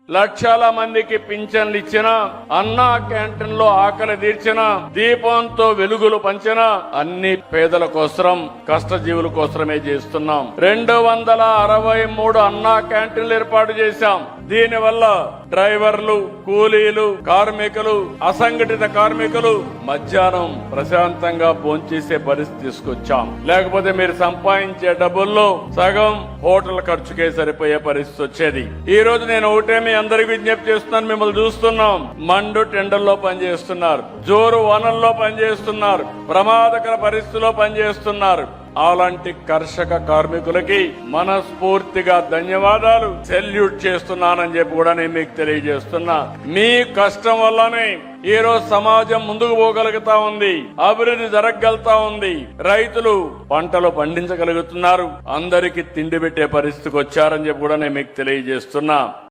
లక్షల మందికి పింఛన్లు ఇచ్చిన, అన్నా క్యాంటీన్ లో ఆకలి తీర్చిన, దీపంతో వెలుగులు పంచిన అన్ని పేదల కోసం, కష్టజీవుల కోసమే చేస్తున్నాం. 263 అన్నా క్యాంటీన్లు ఏర్పాటు చేశాం. దీనివల్ల డ్రైవర్లు, కూలీలు, కార్మికులు, అసంఘటిత కార్మికులు మధ్యాహ్నం ప్రశాంతంగా భోంచేసే పరిస్థితి తీసుకొచ్చాం. లేకపోతే మీరు సంపాదించే డబ్బుల్లో సగం హోటల్ ఖర్చుకే సరిపోయే పరిస్థితి వచ్చేది. ఈ రోజు నేను ఒకటే మీ అందరికి విజ్ఞప్తి చేస్తున్నాను. మిమ్మల్ని చూస్తున్నాం, మండు టెండర్లో పనిచేస్తున్నారు, జోరు వానల్లో పనిచేస్తున్నారు, ప్రమాదకర పరిస్థితుల్లో పనిచేస్తున్నారు. అలాంటి కర్షక కార్మికులకి మనస్ఫూర్తిగా ధన్యవాదాలు, సెల్యూట్ చేస్తున్నానని చెప్పి కూడా నేను మీకు తెలియజేస్తున్నా. మీ కష్టం వల్లనే ఈ రోజు సమాజం ముందుకు పోగలుగుతా ఉంది, అభివృద్ధి జరగగలుగుతా ఉంది, రైతులు పంటలు పండించగలుగుతున్నారు, అందరికీ తిండి పెట్టే పరిస్థితికి వచ్చారని చెప్పి కూడా నేను మీకు తెలియజేస్తున్నా.